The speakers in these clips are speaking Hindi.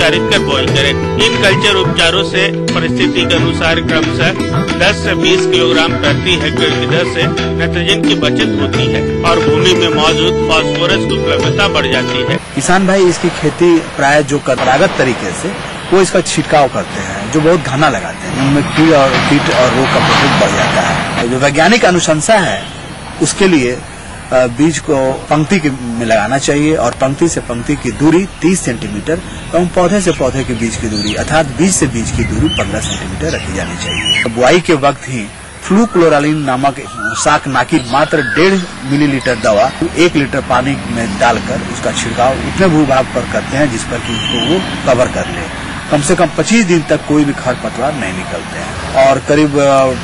उपचारित कर बुआई करें। इन कल्चर उपचारों से परिस्थिति के अनुसार क्रमशः 10 से 20 किलोग्राम प्रति हेक्टेयर की दर से नाइट्रोजन की बचत होती है और भूमि में मौजूद फास्फोरस की उपलब्धता बढ़ जाती है। किसान भाई इसकी खेती प्राय जो परंपरागत तरीके से वो इसका छिड़काव करते हैं, जो बहुत घना लगाते हैं, उनमें कीट और रोग का प्रकोप बढ़ जाता है। जो वैज्ञानिक अनुशंसा है उसके लिए बीज को पंक्ति में लगाना चाहिए और पंक्ति से पंक्ति की दूरी 30 सेंटीमीटर एवं पौधे से पौधे के बीच की दूरी अर्थात बीज से बीज की दूरी 15 सेंटीमीटर रखी जानी चाहिए। बुआई के वक्त ही फ्लूक्लोरालिन नामक शाकनाशी मात्र 1.5 मिलीलीटर दवा 1 लीटर पानी में डालकर उसका छिड़काव इतने भूभाग पर करते हैं जिस पर कि उसको वो कवर कर ले। कम से कम 25 दिन तक कोई भी खरपतवार नहीं निकलते हैं और करीब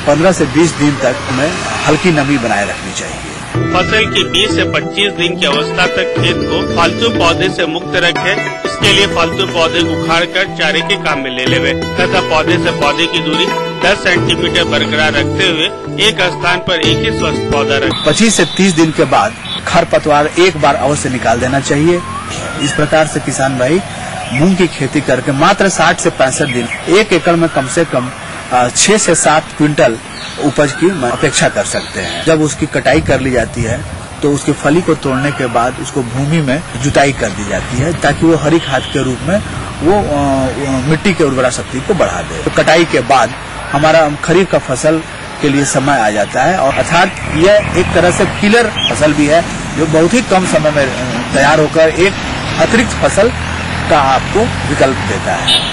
15 से 20 दिन तक हमें हल्की नमी बनाए रखनी चाहिए। फसल की 20 से 25 दिन की अवस्था तक खेत को फालतू पौधे से मुक्त रखें। इसके लिए फालतू पौधे उखाड़ कर चारे के काम में ले लेवे तथा पौधे से पौधे की दूरी 10 सेंटीमीटर बरकरार रखते हुए एक स्थान पर एक ही स्वस्थ पौधा रखें। 25 से 30 दिन के बाद खरपतवार एक बार अवश्य निकाल देना चाहिए। इस प्रकार से किसान भाई मूंग की खेती करके मात्र 60 से 65 दिन 1 एकड़ में कम से कम 6 से 7 क्विंटल उपज की अपेक्षा कर सकते हैं। जब उसकी कटाई कर ली जाती है तो उसकी फली को तोड़ने के बाद उसको भूमि में जुताई कर दी जाती है ताकि वो हरी खाद के रूप में वो मिट्टी की उर्वरा शक्ति को बढ़ा दे। तो कटाई के बाद हमारा खरीफ का फसल के लिए समय आ जाता है और अर्थात यह एक तरह से किलर फसल भी है जो बहुत ही कम समय में तैयार होकर एक अतिरिक्त फसल का आपको विकल्प देता है।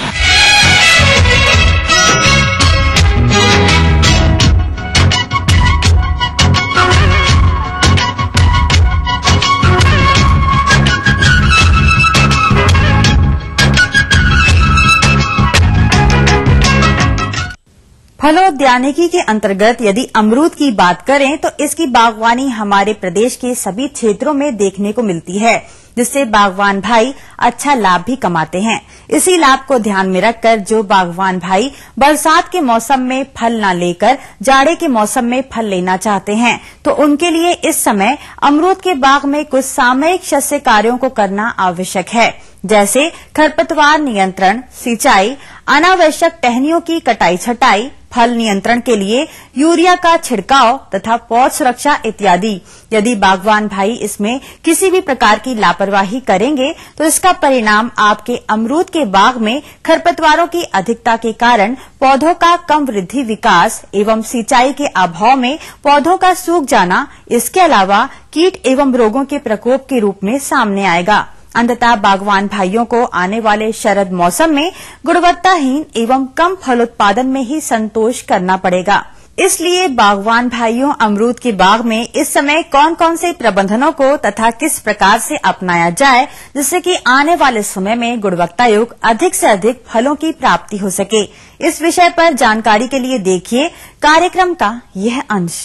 फलोद्यानिकी के अंतर्गत यदि अमरूद की बात करें तो इसकी बागवानी हमारे प्रदेश के सभी क्षेत्रों में देखने को मिलती है, जिससे बागवान भाई अच्छा लाभ भी कमाते हैं। इसी लाभ को ध्यान में रखकर जो बागवान भाई बरसात के मौसम में फल न लेकर जाड़े के मौसम में फल लेना चाहते हैं तो उनके लिए इस समय अमरूद के बाग में कुछ सामयिक शस्य कार्यों को करना आवश्यक है, जैसे खरपतवार नियंत्रण, सिंचाई, अनावश्यक टहनियों की कटाई छटाई, फल नियंत्रण के लिए यूरिया का छिड़काव तथा पौध सुरक्षा इत्यादि। यदि बागवान भाई इसमें किसी भी प्रकार की लापरवाही करेंगे तो इसका परिणाम आपके अमरूद के बाग में खरपतवारों की अधिकता के कारण पौधों का कम वृद्धि विकास एवं सिंचाई के अभाव में पौधों का सूख जाना, इसके अलावा कीट एवं रोगों के प्रकोप के रूप में सामने आएगा। अंततः बागवान भाइयों को आने वाले शरद मौसम में गुणवत्ताहीन एवं कम फलोत्पादन में ही संतोष करना पड़ेगा। इसलिए बागवान भाइयों अमरूद के बाग में इस समय कौन कौन से प्रबंधनों को तथा किस प्रकार से अपनाया जाए जिससे कि आने वाले समय में गुणवत्तायुक्त अधिक से अधिक फलों की प्राप्ति हो सके। इस विषय पर जानकारी के लिए देखिए कार्यक्रम का यह अंश।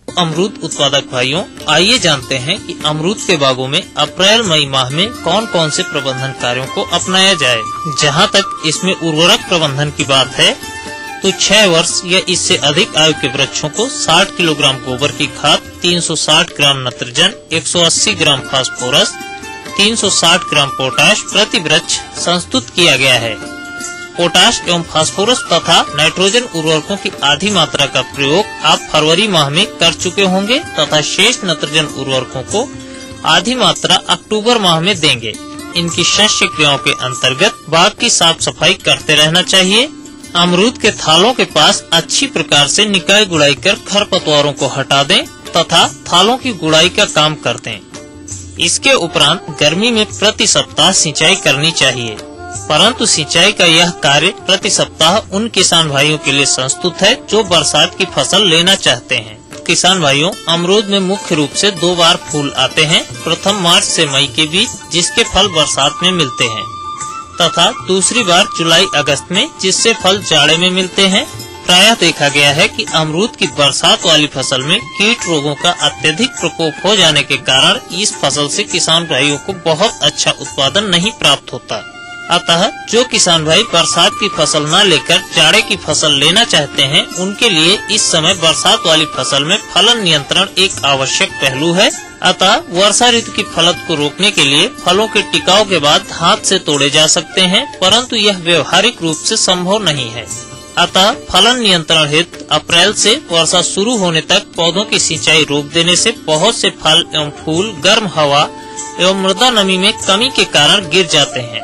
अमरूद उत्पादक भाइयों, आइए जानते हैं कि अमरूद के बागों में अप्रैल मई माह में कौन कौन से प्रबंधन कार्यों को अपनाया जाए। जहां तक इसमें उर्वरक प्रबंधन की बात है तो 6 वर्ष या इससे अधिक आयु के वृक्षों को 60 किलोग्राम गोबर की खाद, 360 ग्राम नाइट्रोजन, 180 ग्राम फास्फोरस, 360 ग्राम पोटाश प्रति वृक्ष संस्तुत किया गया है। पोटाश एवं फास्फोरस तथा नाइट्रोजन उर्वरकों की आधी मात्रा का प्रयोग आप फरवरी माह में कर चुके होंगे तथा शेष नाइट्रोजन उर्वरकों को आधी मात्रा अक्टूबर माह में देंगे। इनकी शस्य क्रियाओं के अंतर्गत बाग की साफ सफाई करते रहना चाहिए। अमरूद के थालों के पास अच्छी प्रकार से निकाई गुड़ाई कर खरपतवारों को हटा दें तथा थालों की गुड़ाई का काम कर दें। इसके उपरांत गर्मी में प्रति सप्ताह सिंचाई करनी चाहिए, परंतु सिंचाई का यह कार्य प्रति सप्ताह उन किसान भाइयों के लिए संस्तुत है जो बरसात की फसल लेना चाहते हैं। किसान भाइयों, अमरूद में मुख्य रूप से 2 बार फूल आते हैं। प्रथम मार्च से मई के बीच, जिसके फल बरसात में मिलते हैं, तथा दूसरी बार जुलाई अगस्त में, जिससे फल जाड़े में मिलते हैं। प्रायः देखा गया है कि अमरूद की बरसात वाली फसल में कीट रोगों का अत्यधिक प्रकोप हो जाने के कारण इस फसल से किसान भाइयों को बहुत अच्छा उत्पादन नहीं प्राप्त होता। अतः जो किसान भाई बरसात की फसल न लेकर जाड़े की फसल लेना चाहते हैं, उनके लिए इस समय बरसात वाली फसल में फलन नियंत्रण एक आवश्यक पहलू है। अतः वर्षा ऋतु की फलत को रोकने के लिए फलों के टिकाव के बाद हाथ से तोड़े जा सकते हैं, परंतु यह व्यवहारिक रूप से संभव नहीं है। अतः फलन नियंत्रण हेतु अप्रैल से वर्षा शुरू होने तक पौधों की सिंचाई रोक देने से बहुत से फल एवं फूल गर्म हवा एवं मृदा नमी में कमी के कारण गिर जाते हैं,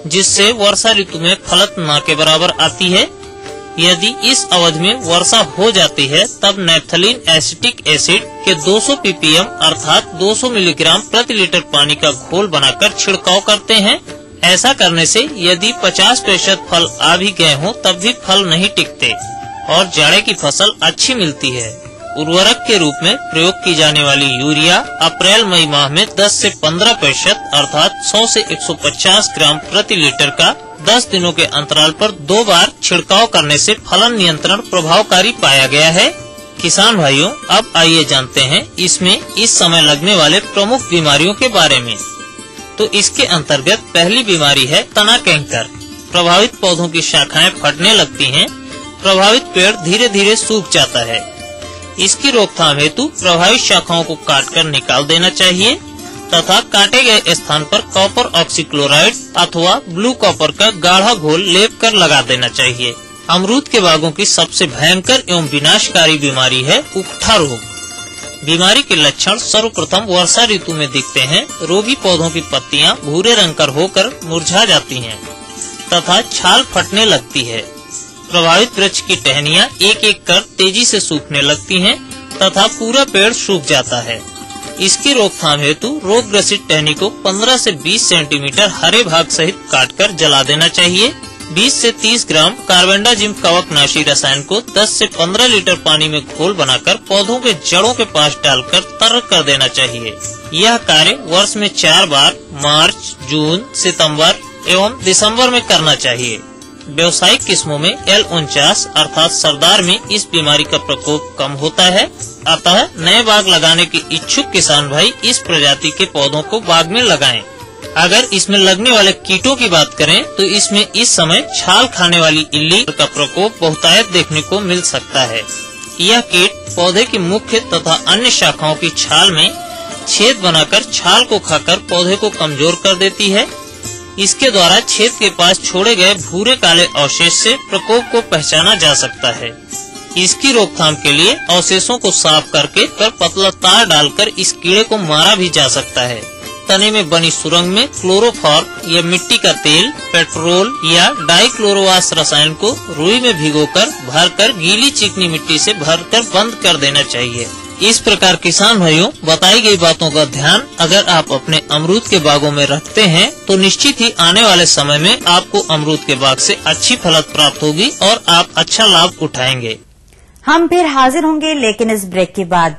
जिससे वर्षा ऋतु में फलत न के बराबर आती है। यदि इस अवधि में वर्षा हो जाती है तब नैप्थलीन एसिटिक एसिड के 200 ppm अर्थात 200 मिलीग्राम प्रति लीटर पानी का घोल बनाकर छिड़काव करते हैं। ऐसा करने से यदि 50% फल आ भी गए हों तब भी फल नहीं टिकते और जाड़े की फसल अच्छी मिलती है। उर्वरक के रूप में प्रयोग की जाने वाली यूरिया अप्रैल मई माह में 10 से 15% अर्थात 100 से 150 ग्राम प्रति लीटर का 10 दिनों के अंतराल पर 2 बार छिड़काव करने से फलन नियंत्रण प्रभावकारी पाया गया है। किसान भाइयों, अब आइए जानते हैं इसमें इस समय लगने वाले प्रमुख बीमारियों के बारे में। तो इसके अंतर्गत पहली बीमारी है तना कैंकर। प्रभावित पौधों की शाखाएं फटने लगती हैं, प्रभावित पेड़ धीरे धीरे सूख जाता है। इसकी रोकथाम हेतु प्रभावित शाखाओं को काटकर निकाल देना चाहिए तथा काटे गए स्थान पर कॉपर ऑक्सीक्लोराइड अथवा ब्लू कॉपर का गाढ़ा घोल लेप कर लगा देना चाहिए। अमरूद के बागों की सबसे भयंकर एवं विनाशकारी बीमारी है उकठा रोग। बीमारी के लक्षण सर्वप्रथम वर्षा ऋतु में दिखते हैं। रोगी पौधों की पत्तियां भूरे रंग कर होकर मुरझा जाती हैं तथा छाल फटने लगती है। प्रभावित वृक्ष की टहनियां एक एक कर तेजी से सूखने लगती हैं तथा पूरा पेड़ सूख जाता है। इसकी रोकथाम हेतु रोग ग्रसित टहनी को 15 से 20 सेंटीमीटर हरे भाग सहित काटकर जला देना चाहिए। 20 से 30 ग्राम कार्बेंडाजिम कवकनाशी रसायन को 10 से 15 लीटर पानी में घोल बनाकर पौधों के जड़ों के पास डालकर तर कर देना चाहिए। यह कार्य वर्ष में 4 बार मार्च, जून, सितंबर एवं दिसंबर में करना चाहिए। व्यावसायिक किस्मों में L49 अर्थात सरदार में इस बीमारी का प्रकोप कम होता है। अतः नए बाग लगाने के इच्छुक किसान भाई इस प्रजाति के पौधों को बाग में लगाएं। अगर इसमें लगने वाले कीटों की बात करें तो इसमें इस समय छाल खाने वाली इल्ली का प्रकोप बहुतायत देखने को मिल सकता है। यह कीट पौधे की मुख्य तथा अन्य शाखाओं की छाल में छेद बनाकर छाल को खाकर पौधे को कमजोर कर देती है। इसके द्वारा छेद के पास छोड़े गए भूरे काले अवशेष से प्रकोप को पहचाना जा सकता है। इसकी रोकथाम के लिए अवशेषों को साफ करके पर पतला तार डालकर इस कीड़े को मारा भी जा सकता है। तने में बनी सुरंग में क्लोरोफॉर्म या मिट्टी का तेल, पेट्रोल या डाइक्लोरोवास रसायन को रुई में भिगोकर भरकर गीली चिकनी मिट्टी से भरकर बंद कर देना चाहिए। इस प्रकार किसान भाइयों, बताई गई बातों का ध्यान अगर आप अपने अमरूद के बागों में रखते हैं तो निश्चित ही आने वाले समय में आपको अमरूद के बाग से अच्छी फलत प्राप्त होगी और आप अच्छा लाभ उठाएंगे। हम फिर हाजिर होंगे लेकिन इस ब्रेक के बाद।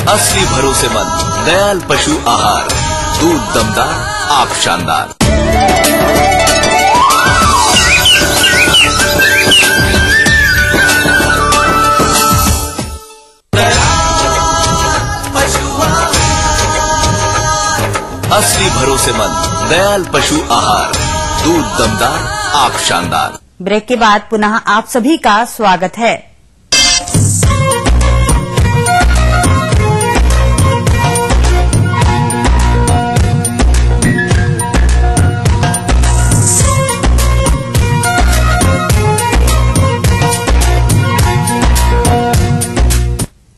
असली भरोसेमंद दयाल पशु आहार, दूध दमदार, आप शानदार। असली भरोसेमंद दयाल पशु आहार, दूध दमदार, आप शानदार। ब्रेक के बाद पुनः आप सभी का स्वागत है।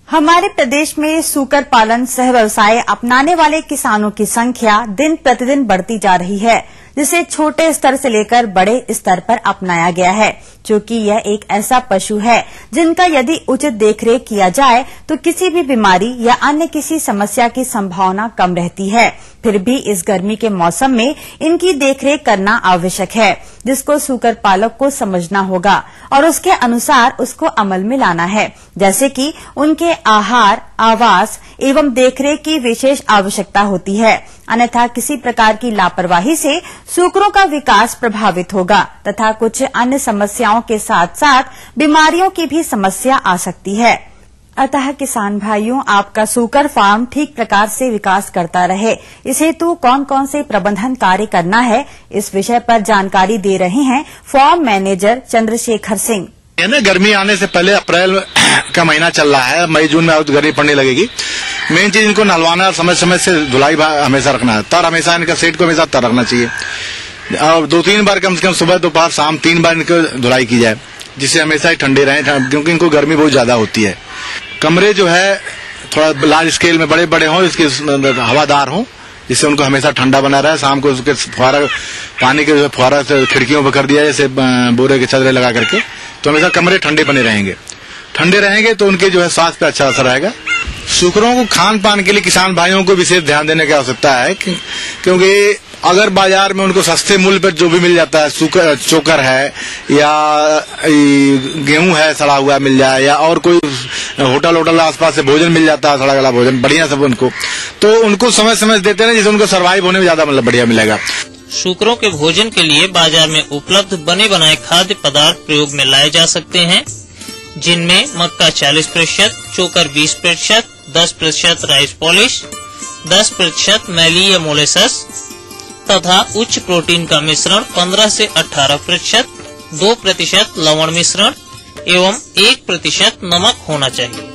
हमारे प्रदेश में सूकर पालन सह व्यवसाय अपनाने वाले किसानों की संख्या दिन प्रतिदिन बढ़ती जा रही है, जिसे छोटे स्तर से लेकर बड़े स्तर पर अपनाया गया है, क्योंकि यह एक ऐसा पशु है जिनका यदि उचित देखरेख किया जाए तो किसी भी बीमारी या अन्य किसी समस्या की संभावना कम रहती है। फिर भी इस गर्मी के मौसम में इनकी देखरेख करना आवश्यक है, जिसको सूकर पालक को समझना होगा और उसके अनुसार उसको अमल में लाना है, जैसे कि उनके आहार, आवास एवं देखरेख की विशेष आवश्यकता होती है। अन्यथा किसी प्रकार की लापरवाही से सूकरों का विकास प्रभावित होगा तथा कुछ अन्य समस्याओं के साथ साथ बीमारियों की भी समस्या आ सकती है। अतः किसान भाइयों, आपका सूकर फार्म ठीक प्रकार से विकास करता रहे, इस हेतु कौन कौन से प्रबंधन कार्य करना है, इस विषय पर जानकारी दे रहे हैं फार्म मैनेजर चंद्रशेखर सिंह। है ना, गर्मी आने से पहले अप्रैल का महीना चल रहा है, मई जून में और गर्मी पड़ने लगेगी। मेन चीज इनको नहलवाना, समय समय से धुलाई हमेशा रखना है। तर हमेशा इनका सेट को हमेशा तर रखना चाहिए और 2-3 बार कम से कम सुबह दोपहर शाम 3 बार इनको धुलाई की जाए, जिससे हमेशा ही ठंडे रहें, क्योंकि इनको गर्मी बहुत ज्यादा होती है। कमरे जो है थोड़ा लार्ज स्केल में बड़े बड़े हों, इसके हवादार हों, जिससे उनको हमेशा ठंडा बना रहे। शाम को उसके फुहारा, पानी के फुहारा से खिड़कियों पर कर दिया जैसे बोरे के चादरें लगा करके, तो हमेशा कमरे ठंडे बने रहेंगे। ठंडे रहेंगे तो उनके जो है स्वास्थ्य पे अच्छा असर रहेगा। सूकरों को खान पान के लिए किसान भाइयों को विशेष ध्यान देने की आवश्यकता है, क्योंकि अगर बाजार में उनको सस्ते मूल्य पर जो भी मिल जाता है, चोकर है या गेहूं है सड़ा हुआ मिल जाए, या और कोई होटल आसपास से भोजन मिल जाता है, सड़ा गला भोजन बढ़िया सब उनको, तो उनको समय समय देते हैं, जिससे उनको सर्वाइव होने में ज्यादा मतलब बढ़िया मिलेगा। सूकरों के भोजन के लिए बाजार में उपलब्ध बने बनाए खाद्य पदार्थ प्रयोग में लाए जा सकते हैं, जिनमें मक्का 40%, चोकर 20%, 10% राइस पॉलिश, 10% मैली या मोलेसस तथा उच्च प्रोटीन का मिश्रण 15 से 18%, 2% लवण मिश्रण एवं 1% नमक होना चाहिए।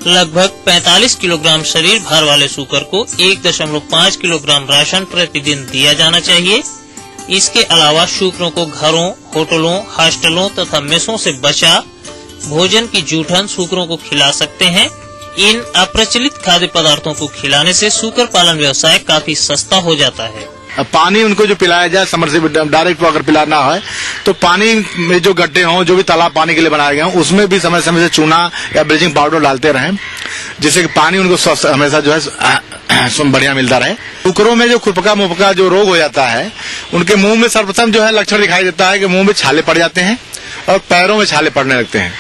लगभग 45 किलोग्राम शरीर भार वाले सूकर को 1.5 किलोग्राम राशन प्रतिदिन दिया जाना चाहिए। इसके अलावा सूकरों को घरों, होटलों, हॉस्टलों तथा मेसों से बचा भोजन की जूठन सूकरों को खिला सकते हैं। इन अप्रचलित खाद्य पदार्थों को खिलाने से सूकर पालन व्यवसाय काफी सस्ता हो जाता है। पानी उनको जो पिलाया जाए, समरसेबल डायरेक्ट अगर पिलाना है तो पानी में जो गड्ढे हों, जो भी तालाब पानी के लिए बनाए गए हों, उसमें भी समय समय से चूना या ब्लीचिंग पाउडर डालते रहें, जिससे कि पानी उनको स्वस्थ हमेशा जो है बढ़िया मिलता रहे। सूकरों में जो खुरपका मुफका जो रोग हो जाता है, उनके मुंह में सर्वप्रथम जो है लक्षण दिखाई देता है कि मुंह में छाले पड़ जाते हैं और पैरों में छाले पड़ने लगते हैं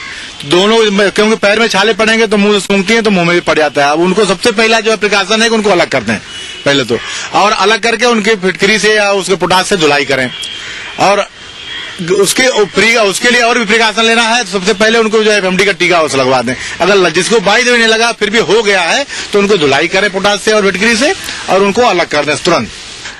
दोनों, क्योंकि पैर में छाले पड़ेंगे तो मुंह सूंघती हैं तो मुंह में भी पड़ जाता है। अब उनको सबसे पहला जो है प्रिकॉशन है कि उनको अलग करते हैं पहले तो, और अलग करके उनकी फिटकरी से या उसके पोटाश से धुलाई करें। और उसके लिए और भी प्रिकॉशन लेना है, तो सबसे पहले उनको जो है FMD का टीका उस लगवा दें। अगर जिसको 22 दिन नहीं लगा फिर भी हो गया है तो उनको धुलाई करें पोटाश से और फिटकरी से, और उनको अलग कर दें तुरंत।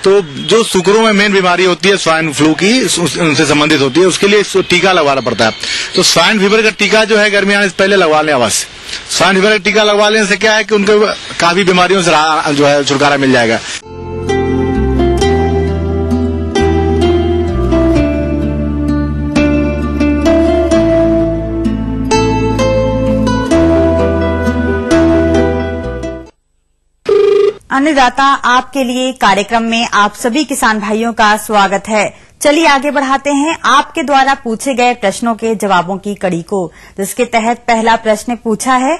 तो जो सूकरों में मेन बीमारी होती है स्वाइन फ्लू की, उनसे संबंधित होती है, उसके लिए टीका लगवाना पड़ता है। तो स्वाइन फीवर का टीका जो है गर्मी आने से पहले लगवा लें अवश्य। स्वाइन फीवर का टीका लगवा लेने से क्या है कि उनको काफी बीमारियों से जो है छुटकारा मिल जाएगा। अन्नदाता आपके लिए कार्यक्रम में आप सभी किसान भाइयों का स्वागत है। चलिए आगे बढ़ाते हैं आपके द्वारा पूछे गए प्रश्नों के जवाबों की कड़ी को, जिसके तहत पहला प्रश्न पूछा है।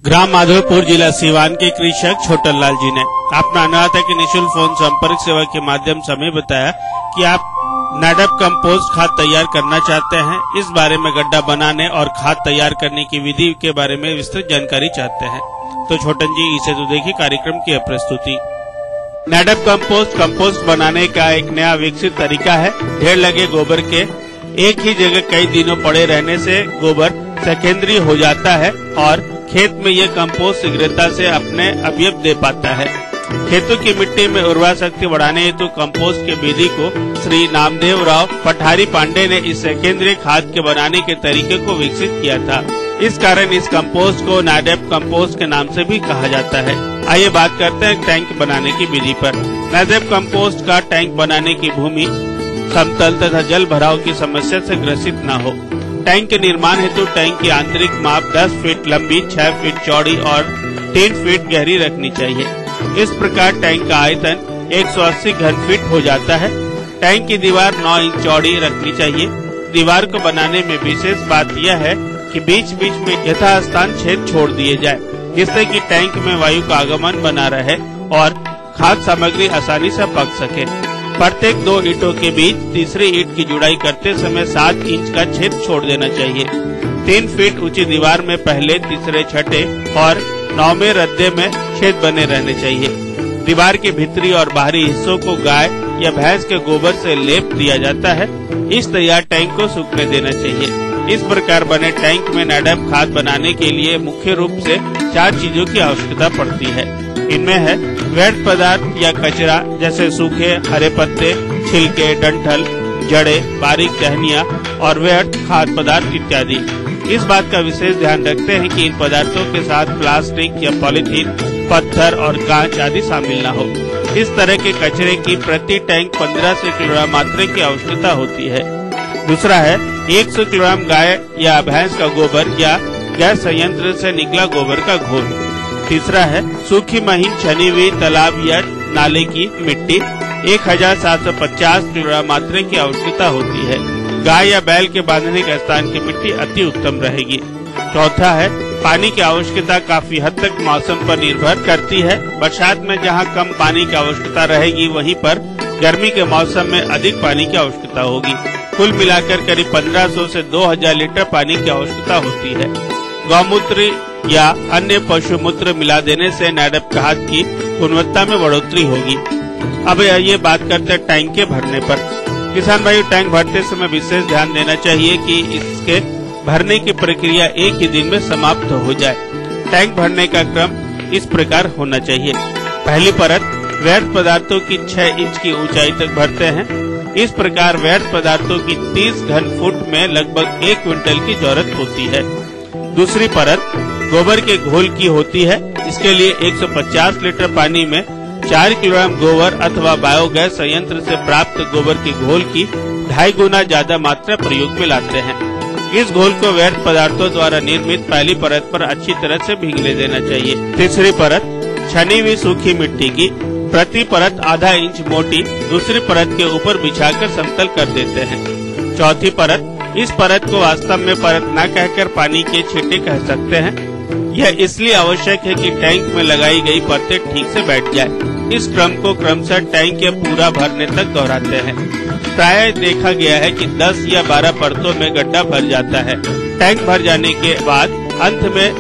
ग्राम माधोपुर, जिला सीवान के कृषक छोटन लाल जी ने अपना अन्नदाता की निःशुल्क फोन संपर्क सेवा के माध्यम से हमें बताया कि आप नाडप कंपोस्ट खाद तैयार करना चाहते हैं। इस बारे में गड्ढा बनाने और खाद तैयार करने की विधि के बारे में विस्तृत जानकारी चाहते हैं। तो छोटन जी, इसे तो देखिए कार्यक्रम की प्रस्तुति। नाडप कंपोस्ट बनाने का एक नया विकसित तरीका है। ढेर लगे गोबर के एक ही जगह कई दिनों पड़े रहने से गोबर सकेंद्रीय हो जाता है और खेत में ये कंपोस्ट शीघ्रता से अपने अवयव दे पाता है। खेतों की मिट्टी में उर्वरा शक्ति बढ़ाने हेतु कंपोस्ट की विधि को श्री नामदेव राव पठारी पांडे ने इस सेकेंद्रीय खाद के बनाने के तरीके को विकसित किया था। इस कारण इस कंपोस्ट को नाडप कंपोस्ट के नाम से भी कहा जाता है। आइए बात करते हैं टैंक बनाने की विधि पर। नाडप कंपोस्ट का टैंक बनाने की भूमि समतल तथा जल भराव की समस्या से ग्रसित न हो। टैंक के निर्माण हेतु टैंक की आंतरिक माप 10 फीट लंबी, 6 फीट चौड़ी और 3 फीट गहरी रखनी चाहिए। इस प्रकार टैंक का आयतन 180 घन फीट हो जाता है। टैंक की दीवार 9 इंच चौड़ी रखनी चाहिए। दीवार को बनाने में विशेष बात यह है कि बीच बीच में यथास्थान छेद छोड़ दिए जाए, जिससे कि टैंक में वायु का आगमन बना रहे और खाद्य सामग्री आसानी से पक सके। प्रत्येक 2 ईंटों के बीच तीसरी ईंट की जुड़ाई करते समय 7 इंच का छेद छोड़ देना चाहिए। 3 फीट ऊंची दीवार में पहले, तीसरे, छठे और 9वें रद्दे में छेद बने रहने चाहिए। दीवार के भीतरी और बाहरी हिस्सों को गाय या भैंस के गोबर से लेप दिया जाता है। इस तैयार टैंक को सूखने देना चाहिए। इस प्रकार बने टैंक में नाडप खाद बनाने के लिए मुख्य रूप से 4 चीजों की आवश्यकता पड़ती है। इनमें है व्यर्थ पदार्थ या कचरा, जैसे सूखे हरे पत्ते, छिलके, डंठल, जड़ें, बारीक टहनियाँ और व्यर्थ खाद्य पदार्थ इत्यादि। इस बात का विशेष ध्यान रखते हैं कि इन पदार्थों के साथ प्लास्टिक या पॉलीथीन, पत्थर और कांच आदि शामिल न हो। इस तरह के कचरे की प्रति टैंक 15 से किलोग्राम मात्रा की आवश्यकता होती है। दूसरा है 100 किलोग्राम गाय या भैंस का गोबर या गैस संयंत्र से निकला गोबर का घोल। तीसरा है सूखी महीन छनी हुई तालाब या नाले की मिट्टी 1750 किलोग्राम मात्रा की आवश्यकता होती है। गाय या बैल के बांधने के स्थान की मिट्टी अति उत्तम रहेगी। चौथा है पानी की आवश्यकता काफी हद तक मौसम पर निर्भर करती है। बरसात में जहां कम पानी की आवश्यकता रहेगी, वहीं पर गर्मी के मौसम में अधिक पानी की आवश्यकता होगी। कुल मिलाकर करीब 1500 से 2000 लीटर पानी की आवश्यकता होती है। गौमूत्र या अन्य पशु मूत्र मिला देने से नैडप खाद की गुणवत्ता में बढ़ोतरी होगी। अब ये बात करते हैं टैंक के भरने पर। किसान भाई, टैंक भरते समय विशेष ध्यान देना चाहिए कि इसके भरने की प्रक्रिया एक ही दिन में समाप्त हो जाए। टैंक भरने का क्रम इस प्रकार होना चाहिए। पहली परत व्यर्थ पदार्थों की 6 इंच की ऊंचाई तक भरते हैं। इस प्रकार व्यर्थ पदार्थों की 30 घन फुट में लगभग 1 क्विंटल की जरूरत होती है। दूसरी परत गोबर के घोल की होती है। इसके लिए 150 लीटर पानी में 4 किलोग्राम गोबर अथवा बायोगैस संयंत्र से प्राप्त गोबर के घोल की 2.5 गुना ज्यादा मात्रा प्रयोग में लाते हैं। इस घोल को व्यर्थ पदार्थों द्वारा निर्मित पहली परत पर अच्छी तरह से भीगने देना चाहिए। तीसरी परत छनी हुई सूखी मिट्टी की प्रति परत आधा इंच मोटी दूसरी परत के ऊपर बिछाकर समतल कर देते हैं। चौथी परत, इस परत को वास्तव में परत न कहकर पानी के छींटे कह सकते हैं। यह इसलिए आवश्यक है कि टैंक में लगाई गई परतें ठीक से बैठ जाए। इस क्रम को क्रमशः टैंक के पूरा भरने तक दोहराते हैं। प्राय देखा गया है कि 10 या 12 परतों में गड्ढा भर जाता है। टैंक भर जाने के बाद अंत में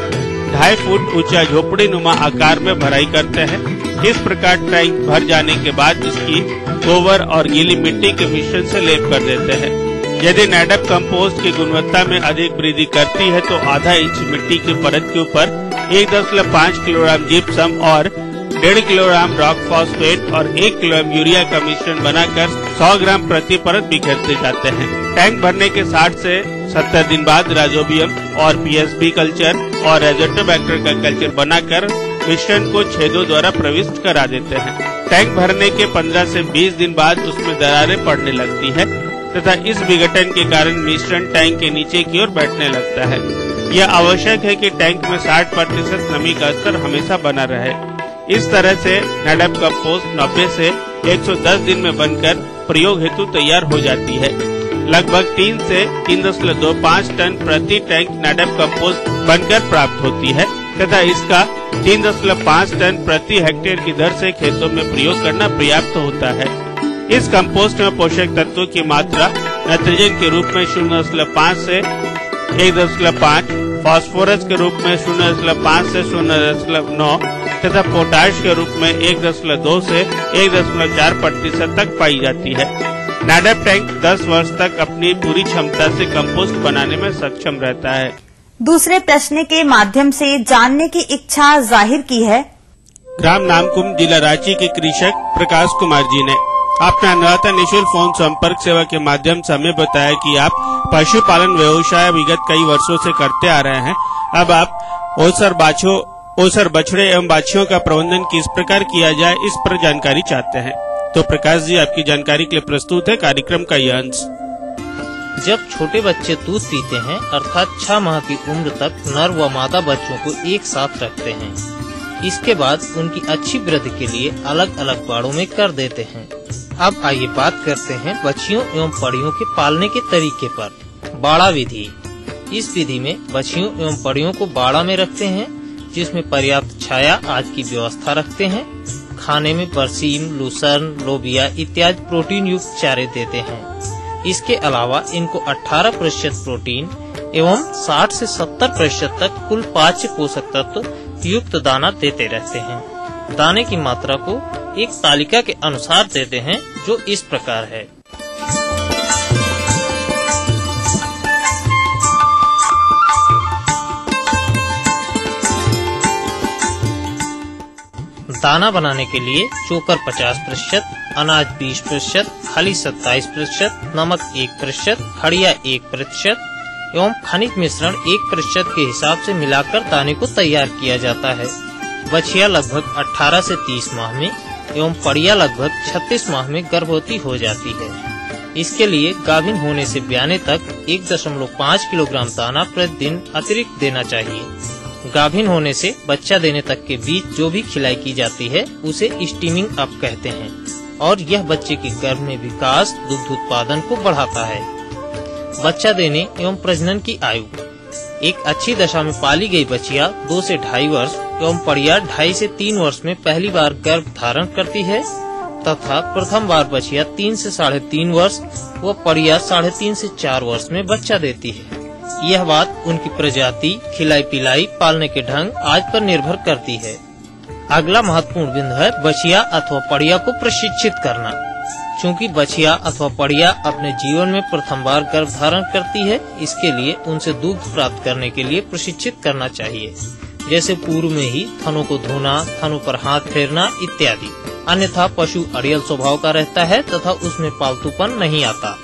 2.5 फुट ऊंचा झोपड़ी नुमा आकार में भराई करते हैं। इस प्रकार टैंक भर जाने के बाद इसकी गोबर और गीली मिट्टी के मिश्रण से लेप कर देते हैं। यदि नैडप कंपोस्ट की गुणवत्ता में अधिक वृद्धि करती है तो आधा इंच मिट्टी की परत के ऊपर 1.5 किलोग्राम जिप्सम और 1.5 किलोग्राम रॉक फॉस्फेट और 1 किलोग्राम यूरिया का मिश्रण बनाकर 100 ग्राम प्रति परत बिखेरते जाते हैं। टैंक भरने के 60 से 70 दिन बाद राइजोबियम और पीएसबी कल्चर और एजोटोबैक्टर का कल्चर बनाकर मिश्रण को छेदों द्वारा प्रविष्ट करा देते हैं। टैंक भरने के 15 से 20 दिन बाद उसमें दरारें पड़ने लगती है तथा इस विघटन के कारण मिश्रण टैंक के नीचे की ओर बैठने लगता है। यह आवश्यक है कि टैंक में 60% नमी का स्तर हमेशा बना रहे। इस तरह से नैडप कंपोस्ट 90 से 110 दिन में बनकर प्रयोग हेतु तैयार हो जाती है। लगभग 3 से 3.25 टन प्रति टैंक नैडप कंपोस्ट बनकर प्राप्त होती है तथा इसका 3.5 टन प्रति हेक्टेयर की दर से खेतों में प्रयोग करना पर्याप्त होता है। इस कंपोस्ट में पोषक तत्वों की मात्रा नाइट्रोजन के रूप में 0.5 से 1.5, फास्फोरस के रूप में 0.5 से 0.9 तथा पोटाश के रूप में 1.2 से 1.4% तक पाई जाती है। नैडप टैंक 10 वर्ष तक अपनी पूरी क्षमता से कंपोस्ट बनाने में सक्षम रहता है। दूसरे प्रश्न के माध्यम से जानने की इच्छा जाहिर की है। ग्राम नामकुम, जिला रांची के कृषक प्रकाश कुमार जी ने अपना अनुदान निःशुल्क फोन संपर्क सेवा के माध्यम से हमें बताया कि आप पशुपालन व्यवसाय विगत कई वर्षों से करते आ रहे हैं। अब आप ओसर बछड़े एवं बाछियों का प्रबंधन किस प्रकार किया जाए, इस पर जानकारी चाहते हैं। तो प्रकाश जी, आपकी जानकारी के लिए प्रस्तुत है कार्यक्रम का यह अंश। जब छोटे बच्चे दूध पीते हैं अर्थात 6 माह की उम्र तक नर व मादा बच्चों को एक साथ रखते हैं। इसके बाद उनकी अच्छी वृद्धि के लिए अलग अलग बाड़ों में कर देते हैं। अब आइए बात करते हैं बछियों एवं पड़ियों के पालने के तरीके पर। बाड़ा विधि। इस विधि में बछियों एवं पड़ियों को बाड़ा में रखते हैं जिसमें पर्याप्त छाया आदि की व्यवस्था रखते हैं। खाने में बरसीम, लूसर्न, लोबिया इत्यादि प्रोटीन युक्त चारे देते हैं। इसके अलावा इनको 18% प्रोटीन एवं 60 से 70% तक कुल पाच्य पोषक तत्व युक्त दाना देते रहते हैं। दाने की मात्रा को एक तालिका के अनुसार देते हैं जो इस प्रकार है। दाना बनाने के लिए चोकर 50%, अनाज 20%, खली 27%, नमक 1%, खड़िया 1% एवं खनिज मिश्रण 1% के हिसाब से मिलाकर दाने को तैयार किया जाता है। बछिया लगभग 18 से 30 माह में एवं पड़िया लगभग 36 माह में गर्भवती हो जाती है। इसके लिए गाभिन होने से ब्याने तक 1.5 किलोग्राम दाना प्रतिदिन अतिरिक्त देना चाहिए। गाभिन होने से बच्चा देने तक के बीच जो भी खिलाई की जाती है उसे स्टीमिंग अप कहते हैं और यह बच्चे के गर्भ में विकास, दुग्ध उत्पादन को बढ़ाता है। बच्चा देने एवं प्रजनन की आयु। एक अच्छी दशा में पाली गई बछिया 2 से 2.5 वर्ष एवं पड़िया 2.5 से 3 वर्ष में पहली बार गर्भ धारण करती है तथा प्रथम बार बछिया 3 से 3.5 वर्ष व पड़िया 3.5 से 4 वर्ष में बच्चा देती है। यह बात उनकी प्रजाति, खिलाई पिलाई, पालने के ढंग आदि पर निर्भर करती है। अगला महत्वपूर्ण बिंदु है बछिया अथवा पड़िया को प्रशिक्षित करना। चूँकि बछिया अथवा पड़िया अपने जीवन में प्रथम बार गर्भ धारण करती है, इसके लिए उनसे दूध प्राप्त करने के लिए प्रशिक्षित करना चाहिए, जैसे पूर्व में ही थनों को धोना, थनों पर हाथ फेरना इत्यादि। अन्यथा पशु अड़ियल स्वभाव का रहता है तथा उसमें पालतूपन नहीं आता।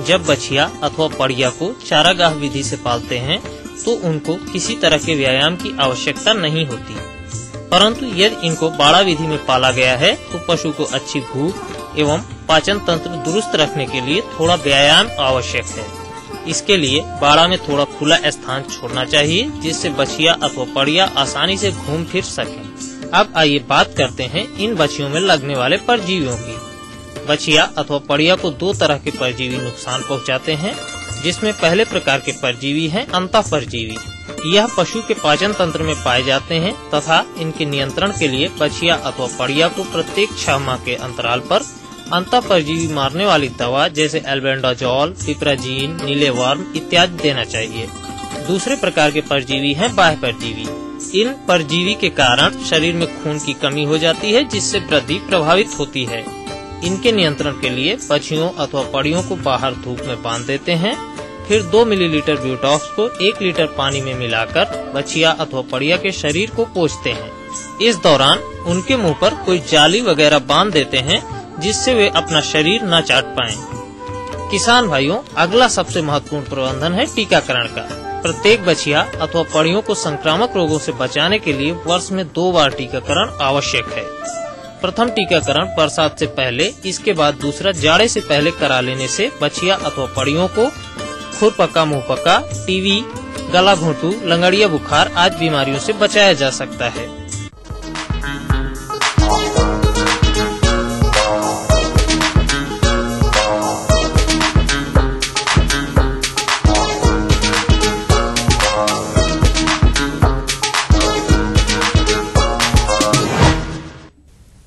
जब बछिया अथवा पड़िया को चारागाह विधि से पालते हैं तो उनको किसी तरह के व्यायाम की आवश्यकता नहीं होती, परंतु यदि इनको बाड़ा विधि में पाला गया है तो पशु को अच्छी भूख एवं पाचन तंत्र दुरुस्त रखने के लिए थोड़ा व्यायाम आवश्यक है। इसके लिए बाड़ा में थोड़ा खुला स्थान छोड़ना चाहिए जिससे बछिया अथवा पड़िया आसानी से घूम फिर सके। अब आइए बात करते हैं इन बछियों में लगने वाले परजीवियों की। बछिया अथवा पड़िया को 2 तरह के परजीवी नुकसान पहुंचाते हैं, जिसमें पहले प्रकार के परजीवी हैं अंतः परजीवी। यह पशु के पाचन तंत्र में पाए जाते हैं तथा इनके नियंत्रण के लिए बछिया अथवा पड़िया को प्रत्येक 6 माह के अंतराल पर अंतः परजीवी मारने वाली दवा जैसे एल्बेंडाजोल, पिपराजीन, नीलेवर्म इत्यादि देना चाहिए। दूसरे प्रकार के परजीवी हैं बाह्य परजीवी। इन परजीवी के कारण शरीर में खून की कमी हो जाती है जिससे वृद्धि प्रभावित होती है। इनके नियंत्रण के लिए बछियों अथवा पड़ियों को बाहर धूप में बांध देते हैं, फिर 2 मिलीलीटर ब्यूटॉक्स को 1 लीटर पानी में मिलाकर बछिया अथवा पड़िया के शरीर को पोंछते हैं। इस दौरान उनके मुंह पर कोई जाली वगैरह बांध देते हैं जिससे वे अपना शरीर न चाट पाएं। किसान भाइयों, अगला सबसे महत्वपूर्ण प्रबंधन है टीकाकरण का। प्रत्येक बछिया अथवा पड़ियों को संक्रामक रोगों से बचाने के लिए वर्ष में 2 बार टीकाकरण आवश्यक है। प्रथम टीकाकरण बरसात से पहले, इसके बाद दूसरा जाड़े से पहले करा लेने से बछिया अथवा पड़ियों को खुरपका, मुंहपका, टीवी, गला घोंटू, लंगड़िया बुखार आदि बीमारियों से बचाया जा सकता है।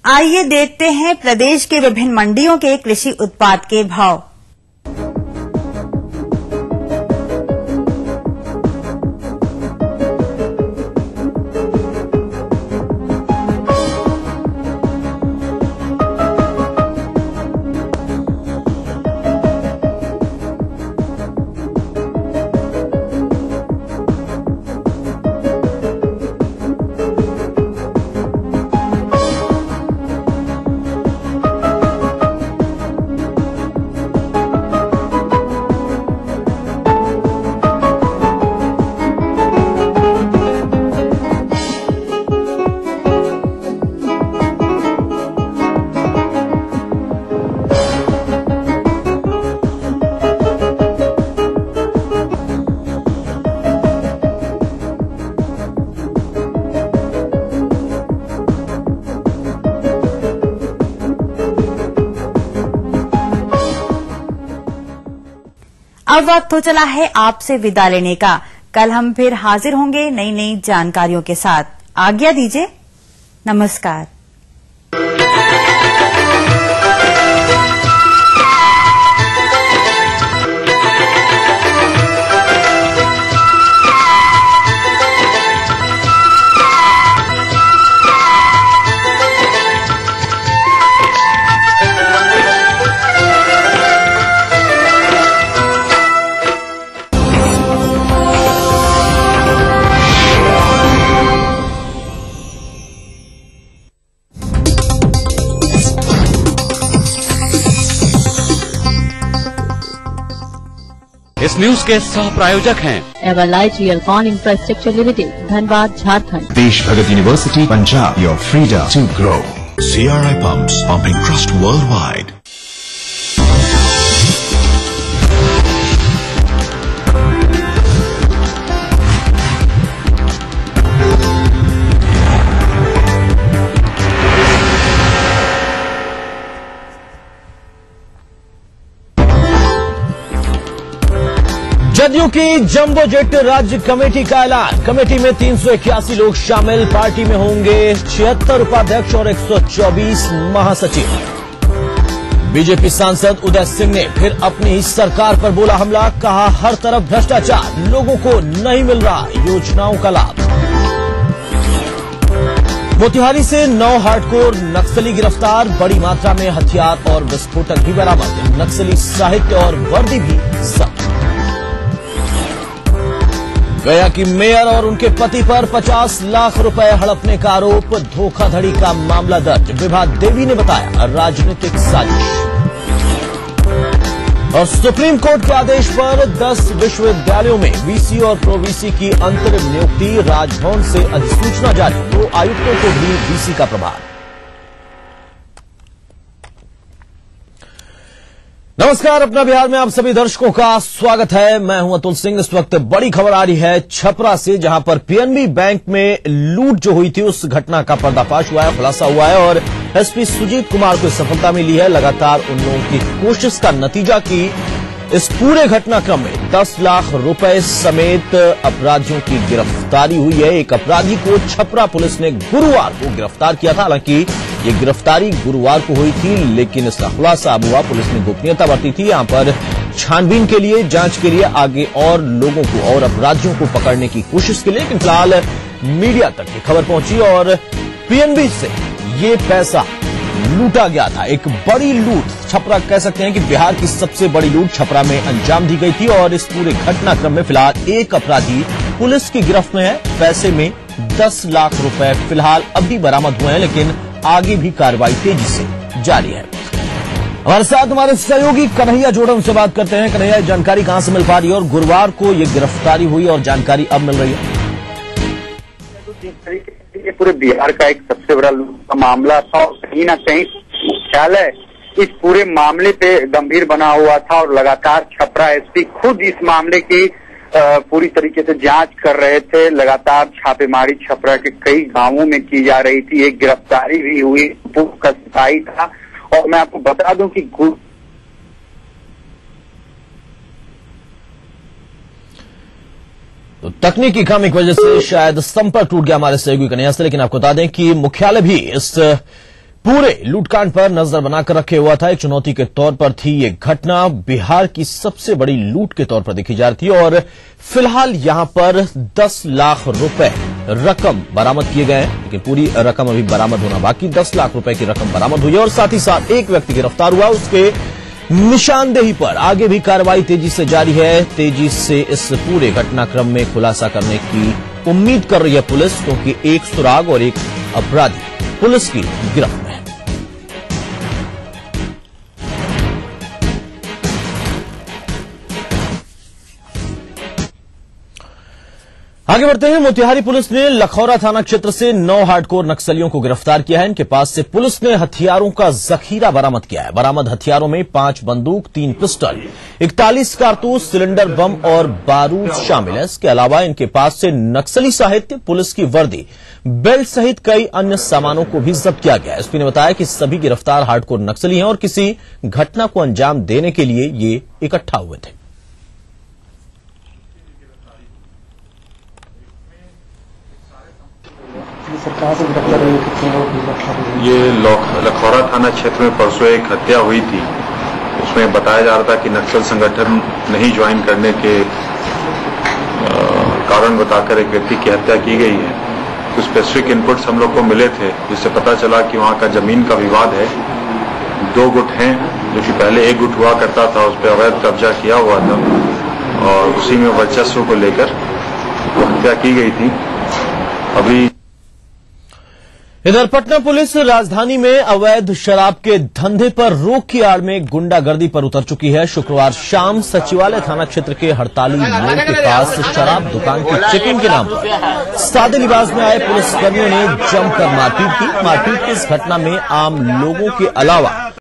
आइए देखते हैं प्रदेश के विभिन्न मंडियों के कृषि उत्पाद के भाव। अब वक्त हो चला है आपसे विदा लेने का। कल हम फिर हाजिर होंगे नई जानकारियों के साथ। आज्ञा दीजिए, नमस्कार। इस न्यूज के सह प्रायोजक हैं Everlight Realcon infrastructure limited, Dhanbad, Jharkhand. Desh Bhagat university, Punjab, your freedom to grow. CRI Pumps, pumping trust worldwide. JDU की जंबो जेट राज्य कमेटी का ऐलान। कमेटी में 381 लोग शामिल। पार्टी में होंगे 76 उपाध्यक्ष और 124 महासचिव। बीजेपी सांसद उदय सिंह ने फिर अपनी ही सरकार पर बोला हमला। कहा हर तरफ भ्रष्टाचार, लोगों को नहीं मिल रहा योजनाओं का लाभ। मोतिहारी से 9 हार्डकोर नक्सली गिरफ्तार। बड़ी मात्रा में हथियार और विस्फोटक भी बरामद। नक्सली साहित्य और वर्दी भी जब्त। गया की मेयर और उनके पति पर 50 लाख रुपए हड़पने का आरोप। धोखाधड़ी का मामला दर्ज। विभा देवी ने बताया राजनीतिक साजिश। और सुप्रीम कोर्ट के आदेश पर 10 विश्वविद्यालयों में वीसी और प्रोवीसी की अंतरिम नियुक्ति। राजभवन से अधिसूचना जारी। 2 आयुक्तों को भी वीसी का प्रभार। नमस्कार, अपना बिहार में आप सभी दर्शकों का स्वागत है। मैं हूं अतुल सिंह। इस वक्त बड़ी खबर आ रही है छपरा से, जहां पर पीएनबी बैंक में लूट जो हुई थी उस घटना का पर्दाफाश हुआ है, खुलासा हुआ है और एसपी सुजीत कुमार को सफलता मिली है। लगातार उन लोगों की कोशिश का नतीजा कि इस पूरे घटनाक्रम में 10 लाख रुपए समेत अपराधियों की गिरफ्तारी हुई है। एक अपराधी को छपरा पुलिस ने गुरुवार को गिरफ्तार किया था। हालांकि ये गिरफ्तारी गुरुवार को हुई थी, लेकिन इसका खुलासा अब हुआ। पुलिस ने गोपनीयता बरती थी। यहां पर छानबीन के लिए, जांच के लिए आगे और लोगों को और अपराधियों को पकड़ने की कोशिश के लिए, लेकिन फिलहाल मीडिया तक ये खबर पहुंची और पीएनबी से ये पैसा लूटा गया था। एक बड़ी लूट, छपरा कह सकते हैं कि बिहार की सबसे बड़ी लूट छपरा में अंजाम दी गई थी। और इस पूरे घटनाक्रम में फिलहाल एक अपराधी पुलिस की गिरफ्त में है। पैसे में 10 लाख रुपए फिलहाल अभी बरामद हुए हैं, लेकिन आगे भी कार्रवाई तेजी से जारी है। हमारे साथ हमारे सहयोगी कन्हैया जोड़ा, उनसे बात करते हैं। कन्हैया, जानकारी कहां से मिल पा रही है और गुरुवार को ये गिरफ्तारी हुई और जानकारी अब मिल रही है? ये पूरे बिहार का एक सबसे बड़ा लूट का मामला था और कहीं ना कहीं मुख्यालय इस पूरे मामले पे गंभीर बना हुआ था और लगातार छपरा एसपी खुद इस मामले की पूरी तरीके से जांच कर रहे थे। लगातार छापेमारी छपरा के कई गांवों में की जा रही थी। एक गिरफ्तारी भी हुई, का सिपाही था। और मैं आपको बता दूं कि तो तकनीकी खामी की वजह से शायद संपर्क टूट गया हमारे सहयोगी कन्हैया से, लेकिन आपको बता दें कि मुख्यालय भी इस पूरे लूटकांड पर नजर बनाकर रखे हुआ था। एक चुनौती के तौर पर थी ये घटना। बिहार की सबसे बड़ी लूट के तौर पर देखी जा रही थी और फिलहाल यहां पर 10 लाख रुपए रकम बरामद किए गए हैं, लेकिन पूरी रकम अभी बरामद होना बाकी। 10 लाख रुपए की रकम बरामद हुई है और साथ ही साथ एक व्यक्ति गिरफ्तार हुआ। उसके निशानदेही पर आगे भी कार्रवाई तेजी से जारी है। तेजी से इस पूरे घटनाक्रम में खुलासा करने की उम्मीद कर रही है पुलिस, क्योंकि एक सुराग और एक अपराधी पुलिस की गिरफ्त में है। आगे बढ़ते हैं। मोतिहारी पुलिस ने लखौरा थाना क्षेत्र से 9 हार्डकोर नक्सलियों को गिरफ्तार किया है। इनके पास से पुलिस ने हथियारों का जखीरा बरामद किया है। बरामद हथियारों में 5 बंदूक, 3 पिस्टल, 41 कारतूस, सिलेंडर बम और बारूद शामिल है। इसके अलावा इनके पास से नक्सली साहित्य, पुलिस की वर्दी, बेल्ट सहित कई अन्य सामानों को भी जब्त किया गया। एसपी ने बताया कि सभी गिरफ्तार हार्डकोर नक्सली हैं और किसी घटना को अंजाम देने के लिए ये इकट्ठा हुए थे। ये लखौरा थाना क्षेत्र में परसों एक हत्या हुई थी। उसमें बताया जा रहा था कि नक्सल संगठन नहीं ज्वाइन करने के कारण बताकर एक व्यक्ति की हत्या की गई है। कुछ स्पेसिफिक इनपुट्स हम लोग को मिले थे, जिससे पता चला कि वहां का जमीन का विवाद है। 2 गुट हैं, जो कि पहले 1 गुट हुआ करता था, उस पर अवैध कब्जा किया हुआ था और उसी में वर्चस्व को लेकर हत्या की गई थी। अभी इधर पटना पुलिस राजधानी में अवैध शराब के धंधे पर रोक की आड़ में गुंडागर्दी पर उतर चुकी है। शुक्रवार शाम सचिवालय थाना क्षेत्र के हड़ताली मोड़ के पास शराब दुकान की चेकिंग के नाम पर सादे लिबास में आए पुलिसकर्मियों ने जमकर मारपीट की। मारपीट की इस घटना में आम लोगों के अलावा